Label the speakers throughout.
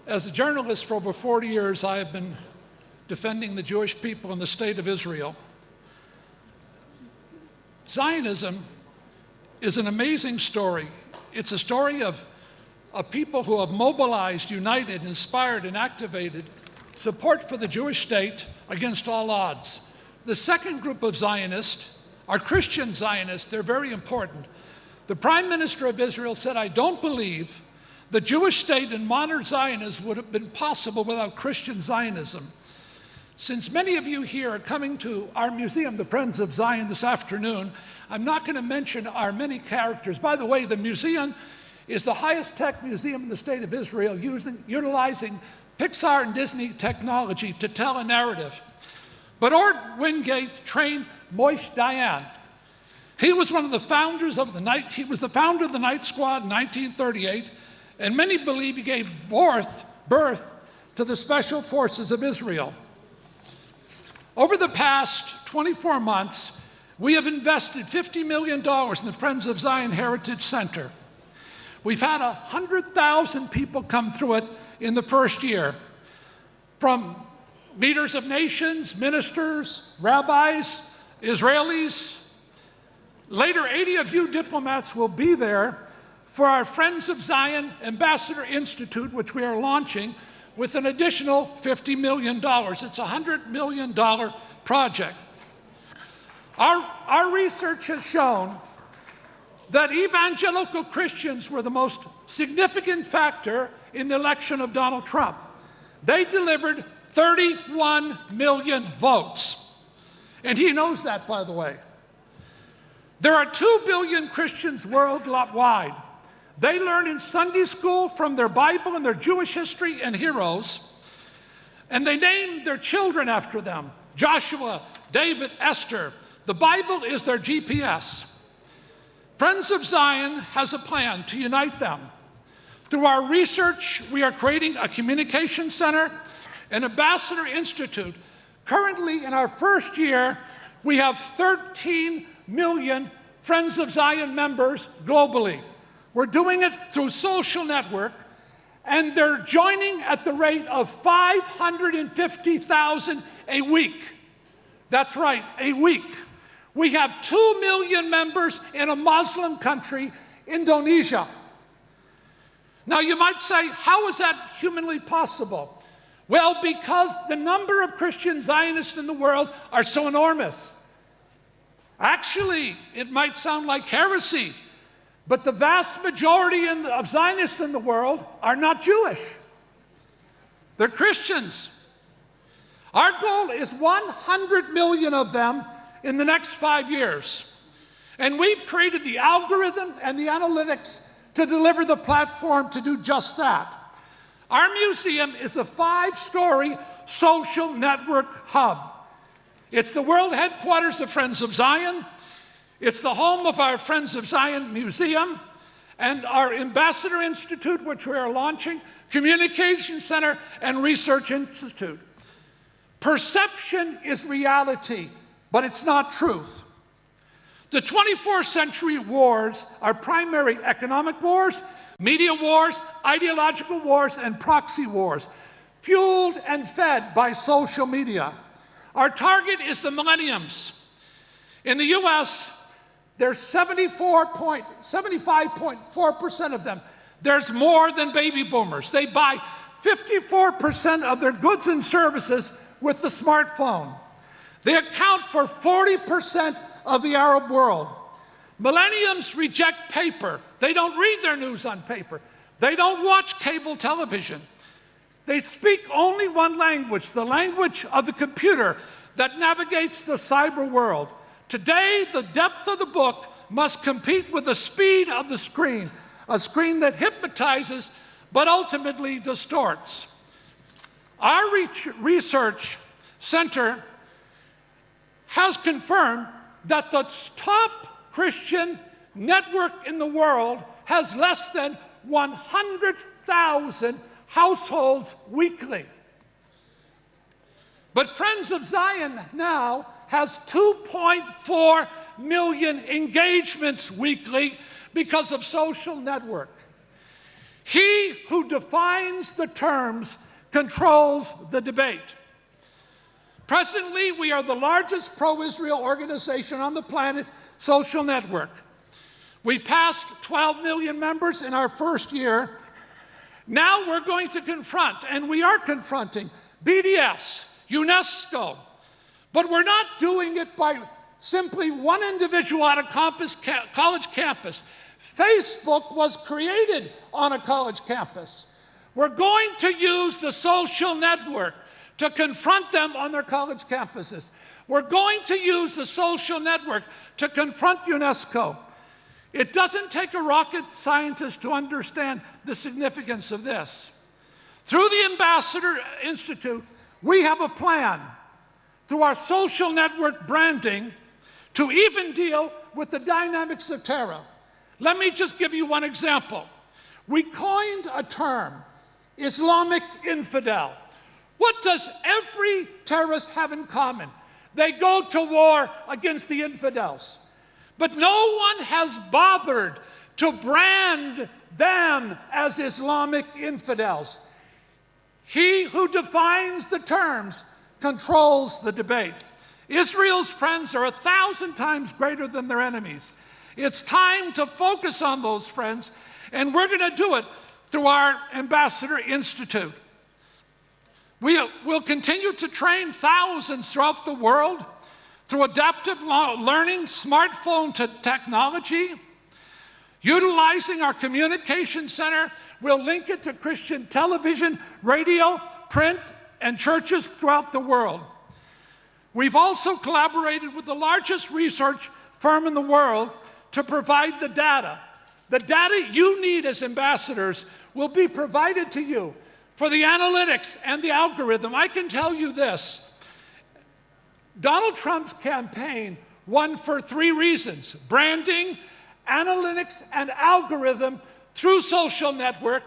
Speaker 1: As a journalist for over 40 years, I have been defending the Jewish people in the state of Israel. Zionism is an amazing story. It's a story of people who have mobilized, united, inspired, and activated support for the Jewish state against all odds. The second group of Zionists are Christian Zionists. They're very important. The Prime Minister of Israel said, "I don't believe the Jewish state and modern Zionism would have been possible without Christian Zionism." Since many of you here are coming to our museum, the Friends of Zion, this afternoon, I'm not going to mention our many characters. By the way, the museum is the highest tech museum in the state of Israel, utilizing Pixar and Disney technology to tell a narrative. But Ort Wingate trained Moshe Dayan. He was one of the founders of the night. He was the founder of the Night Squad in 1938, and many believe he gave birth to the Special Forces of Israel. Over the past 24 months, we have invested $50 million in the Friends of Zion Heritage Center. We've had 100,000 people come through it in the first year, from leaders of nations, ministers, rabbis, Israelis. Later, 80 of you diplomats will be there for our Friends of Zion Ambassador Institute, which we are launching with an additional $50 million. It's a $100 million project. Our research has shown that evangelical Christians were the most significant factor in the election of Donald Trump. They delivered 31 million votes. And he knows that, by the way. There are 2 billion Christians worldwide. They learn in Sunday school from their Bible and their Jewish history and heroes, and they name their children after them: Joshua, David, Esther. The Bible is their GPS. Friends of Zion has a plan to unite them. Through our research, we are creating a communication center, an ambassador institute. Currently, in our first year, we have 13 million Friends of Zion members globally. We're doing it through social network, and they're joining at the rate of 550,000 a week. That's right, a week. We have 2 million members in a Muslim country, Indonesia. Now you might say, how is that humanly possible? Well, because the number of Christian Zionists in the world are so enormous. Actually, it might sound like heresy, but the vast majority of Zionists in the world are not Jewish. They're Christians. Our goal is 100 million of them in the next 5 years. And we've created the algorithm and the analytics to deliver the platform to do just that. Our museum is a 5-story social network hub. It's the world headquarters of Friends of Zion. It's the home of our Friends of Zion Museum and our Ambassador Institute, which we are launching, Communication Center, and Research Institute. Perception is reality, but it's not truth. The 24th century wars are primary economic wars, media wars, ideological wars, and proxy wars, fueled and fed by social media. Our target is the millenniums. In the US, there's 75.4% of them. There's more than baby boomers. They buy 54% of their goods and services with the smartphone. They account for 40% of the Arab world. Millenniums reject paper. They don't read their news on paper. They don't watch cable television. They speak only one language, the language of the computer that navigates the cyber world. Today, the depth of the book must compete with the speed of the screen, a screen that hypnotizes but ultimately distorts. Our research center has confirmed that the top Christian network in the world has less than 100,000 households weekly. But Friends of Zion now has 2.4 million engagements weekly because of social network. He who defines the terms controls the debate. Presently, we are the largest pro-Israel organization on the planet, social network. We passed 12 million members in our first year. Now we're going to confront, and we are confronting, BDS, UNESCO. But we're not doing it by simply one individual at a college campus. Facebook was created on a college campus. We're going to use the social network to confront them on their college campuses. We're going to use the social network to confront UNESCO. It doesn't take a rocket scientist to understand the significance of this. Through the Ambassador Institute, we have a plan through our social network branding to even deal with the dynamics of terror. Let me just give you one example. We coined a term, Islamic infidel. What does every terrorist have in common? They go to war against the infidels. But no one has bothered to brand them as Islamic infidels. He who defines the terms controls the debate. Israel's friends are 1,000 times greater than their enemies. It's time to focus on those friends, and we're going to do it through our Ambassador Institute. We'll continue to train thousands throughout the world through adaptive learning, smartphone technology. Utilizing our communication center, we'll link it to Christian television, radio, print, and churches throughout the world. We've also collaborated with the largest research firm in the world to provide the data. The data you need as ambassadors will be provided to you for the analytics and the algorithm. I can tell you this. Donald Trump's campaign won for 3 reasons: branding, analytics, and algorithm through social network,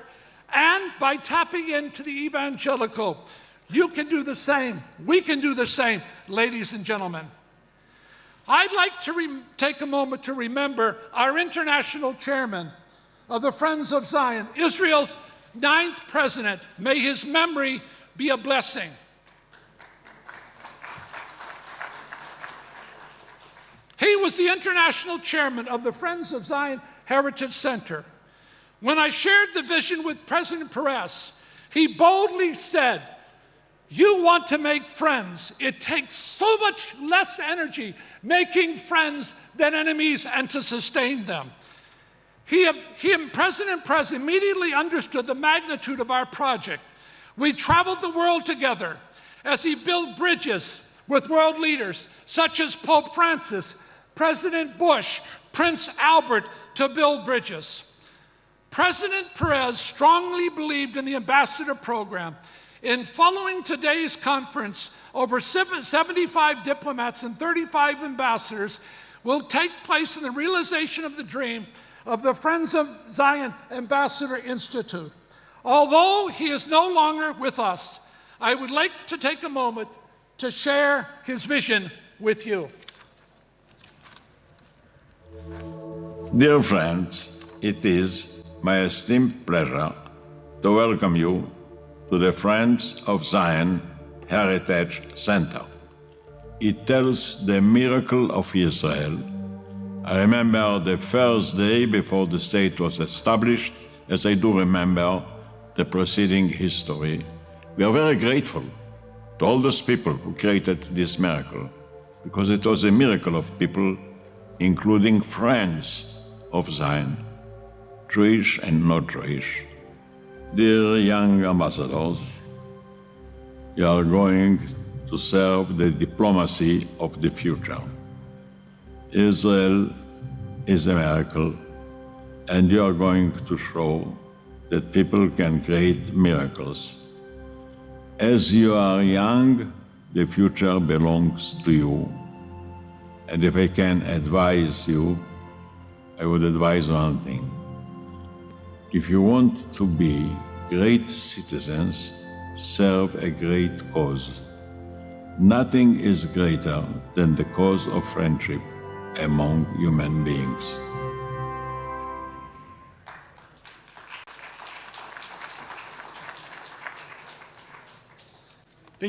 Speaker 1: and by tapping into the evangelical. You can do the same. We can do the same, ladies and gentlemen. I'd like to take a moment to remember our international chairman of the Friends of Zion, Israel's 9th president. May his memory be a blessing. He was the international chairman of the Friends of Zion Heritage Center. When I shared the vision with President Perez, he boldly said, "You want to make friends. It takes so much less energy making friends than enemies and to sustain them." He and President Perez immediately understood the magnitude of our project. We traveled the world together as he built bridges with world leaders such as Pope Francis, President Bush, Prince Albert, to build bridges. President Perez strongly believed in the ambassador program. In following today's conference, over 75 diplomats and 35 ambassadors will take place in the realization of the dream of the Friends of Zion Ambassador Institute. Although he is no longer with us, I would like to take a moment to share his vision with you.
Speaker 2: Dear friends, it is my esteemed pleasure to welcome you to the Friends of Zion Heritage Center. It tells the miracle of Israel. I remember the first day before the state was established, as I do remember the preceding history. We are very grateful to all those people who created this miracle, because it was a miracle of people, including friends of Zion, Jewish and not Jewish. Dear young ambassadors, you are going to serve the diplomacy of the future. Israel is a miracle, and you are going to show that people can create miracles. As you are young, the future belongs to you. And if I can advise you, I would advise one thing. If you want to be great citizens, serve a great cause. Nothing is greater than the cause of friendship among human beings.